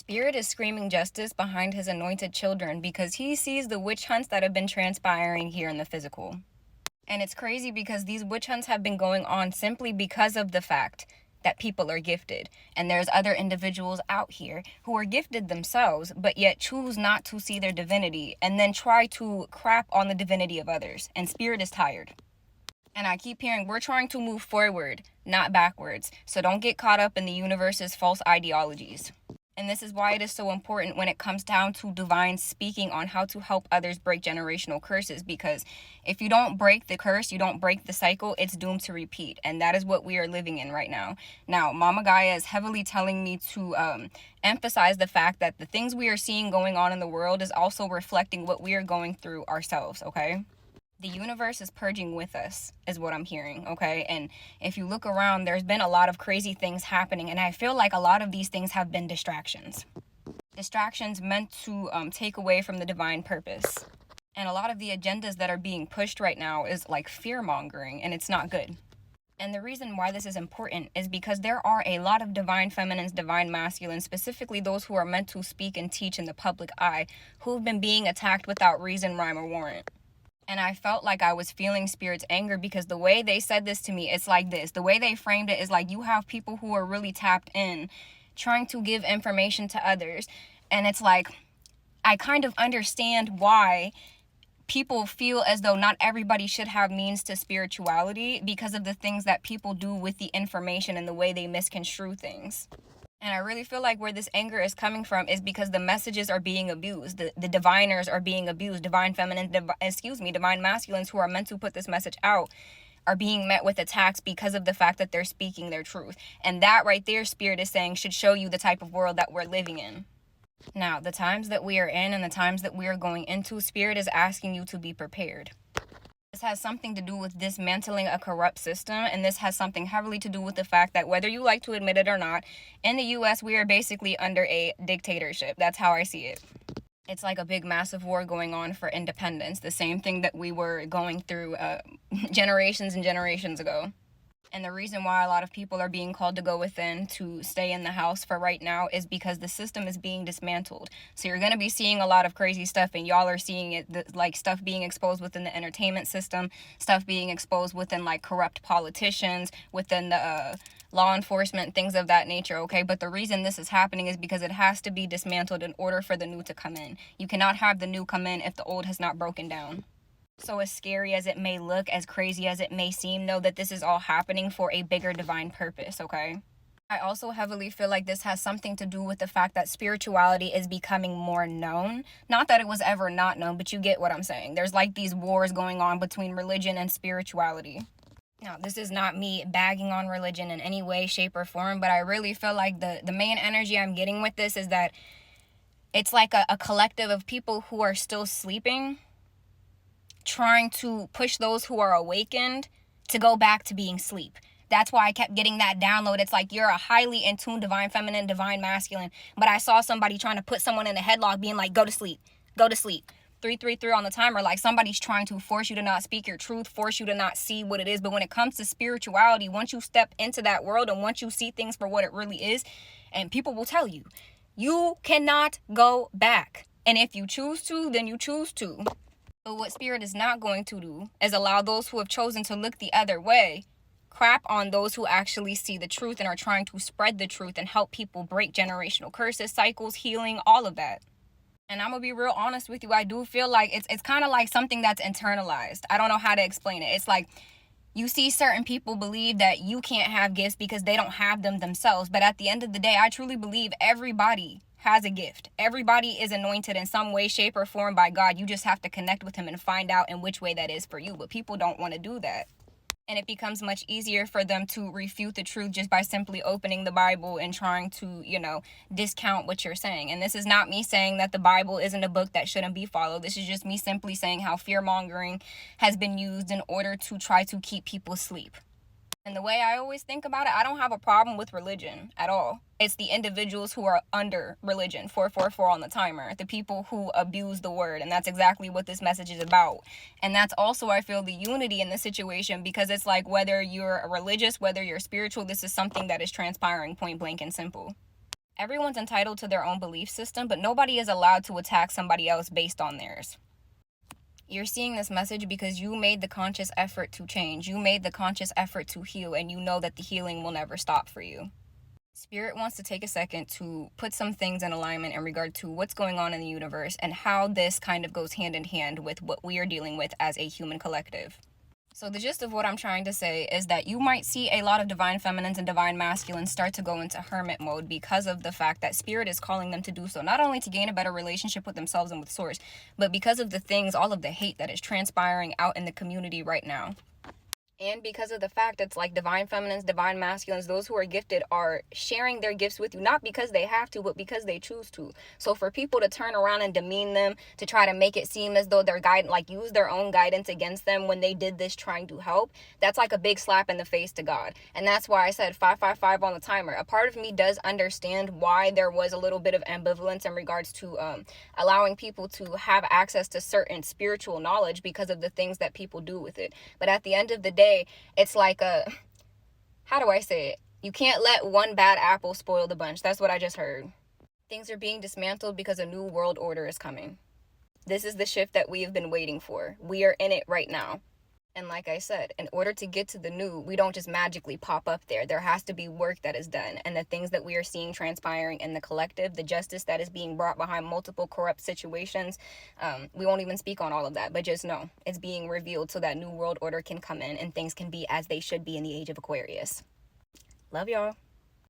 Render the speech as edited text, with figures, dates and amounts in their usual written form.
Spirit is screaming justice behind his anointed children because he sees the witch hunts that have been transpiring here in the physical. And it's crazy because these witch hunts have been going on simply because of the fact that people are gifted. And there's other individuals out here who are gifted themselves, but yet choose not to see their divinity and then try to crap on the divinity of others. And Spirit is tired. And I keep hearing we're trying to move forward, not backwards. So don't get caught up in the universe's false ideologies. And this is why it is so important when it comes down to divine speaking on how to help others break generational curses. Because if you don't break the curse, you don't break the cycle, it's doomed to repeat. And that is what we are living in right now. Now, Mama Gaia is heavily telling me to emphasize the fact that the things we are seeing going on in the world is also reflecting what we are going through ourselves, okay? The universe is purging with us, is what I'm hearing, okay? And if you look around, there's been a lot of crazy things happening, and I feel like a lot of these things have been distractions. Distractions meant to take away from the divine purpose. And a lot of the agendas that are being pushed right now is like fear-mongering, and it's not good. And the reason why this is important is because there are a lot of divine feminines, divine masculines, specifically those who are meant to speak and teach in the public eye, who've been being attacked without reason, rhyme, or warrant. And I felt like I was feeling Spirit's anger because the way they said this to me, it's like this. The way they framed it is like you have people who are really tapped in, trying to give information to others. And it's like, I kind of understand why people feel as though not everybody should have means to spirituality because of the things that people do with the information and the way they misconstrue things. And I really feel like where this anger is coming from is because the messages are being abused. The diviners are being abused. Divine feminine, divine masculines who are meant to put this message out are being met with attacks because of the fact that they're speaking their truth. And that right there, Spirit is saying, should show you the type of world that we're living in. Now, the times that we are in and the times that we are going into, Spirit is asking you to be prepared. This has something to do with dismantling a corrupt system, and this has something heavily to do with the fact that whether you like to admit it or not, in the U.S. we are basically under a dictatorship. That's how I see it. It's like a big massive war going on for independence, the same thing that we were going through generations and generations ago. And the reason why a lot of people are being called to go within to stay in the house for right now is because the system is being dismantled. So you're going to be seeing a lot of crazy stuff, and y'all are seeing it, like stuff being exposed within the entertainment system, stuff being exposed within like corrupt politicians, within the law enforcement, things of that nature, okay? But the reason this is happening is because it has to be dismantled in order for the new to come in. You cannot have the new come in if the old has not broken down. So as scary as it may look, as crazy as it may seem, know that this is all happening for a bigger divine purpose, okay? I also heavily feel like this has something to do with the fact that spirituality is becoming more known. Not that it was ever not known, but you get what I'm saying. There's like these wars going on between religion and spirituality. Now, this is not me bagging on religion in any way, shape, or form, but I really feel like the main energy I'm getting with this is that it's like a collective of people who are still sleeping, trying to push those who are awakened to go back to being sleep. That's why I kept getting that download. It's like you're a highly in tune divine feminine, divine masculine, but I saw somebody trying to put someone in a headlock being like, go to sleep, go to sleep. 333 on the timer, like somebody's trying to force you to not speak your truth, force you to not see what it is. But when it comes to spirituality, once you step into that world and once you see things for what it really is, and people will tell you, you cannot go back. And if you choose to, then you choose to. But what Spirit is not going to do is allow those who have chosen to look the other way crap on those who actually see the truth and are trying to spread the truth and help people break generational curses, cycles, healing, all of that. And I'm going to be real honest with you. I do feel like it's kind of like something that's internalized. I don't know how to explain it. It's like you see certain people believe that you can't have gifts because they don't have them themselves. But at the end of the day, I truly believe everybody has a gift. Everybody is anointed in some way, shape, or form by God. You just have to connect with him and find out in which way that is for you. But people don't want to do that. And it becomes much easier for them to refute the truth just by simply opening the Bible and trying to, discount what you're saying. And this is not me saying that the Bible isn't a book that shouldn't be followed. This is just me simply saying how fear-mongering has been used in order to try to keep people asleep. And the way I always think about it, I don't have a problem with religion at all. It's the individuals who are under religion, 444 on the timer, the people who abuse the word. And that's exactly what this message is about. And that's also, I feel, the unity in the situation, because it's like whether you're religious, whether you're spiritual, this is something that is transpiring point blank and simple. Everyone's entitled to their own belief system, but nobody is allowed to attack somebody else based on theirs. You're seeing this message because you made the conscious effort to change. You made the conscious effort to heal, and you know that the healing will never stop for you. Spirit wants to take a second to put some things in alignment in regard to what's going on in the universe and how this kind of goes hand in hand with what we are dealing with as a human collective. So the gist of what I'm trying to say is that you might see a lot of divine feminines and divine masculines start to go into hermit mode because of the fact that Spirit is calling them to do so, not only to gain a better relationship with themselves and with Source, but because of the things, all of the hate that is transpiring out in the community right now. And because of the fact it's like divine feminines, divine masculines, those who are gifted are sharing their gifts with you, not because they have to, but because they choose to. So for people to turn around and demean them, to try to make it seem as though their guidance, like use their own guidance against them when they did this trying to help, that's like a big slap in the face to God. And that's why I said 555 on the timer. A part of me does understand why there was a little bit of ambivalence in regards to allowing people to have access to certain spiritual knowledge because of the things that people do with it. But at the end of the day, it's like how do I say it? You can't let one bad apple spoil the bunch. That's what I just heard. Things are being dismantled because a new world order is coming. This is the shift that we have been waiting for. We are in it right now. And like I said, in order to get to the new, we don't just magically pop up there. There has to be work that is done. And the things that we are seeing transpiring in the collective, the justice that is being brought behind multiple corrupt situations, we won't even speak on all of that. But just know, it's being revealed so that new world order can come in and things can be as they should be in the age of Aquarius. Love y'all.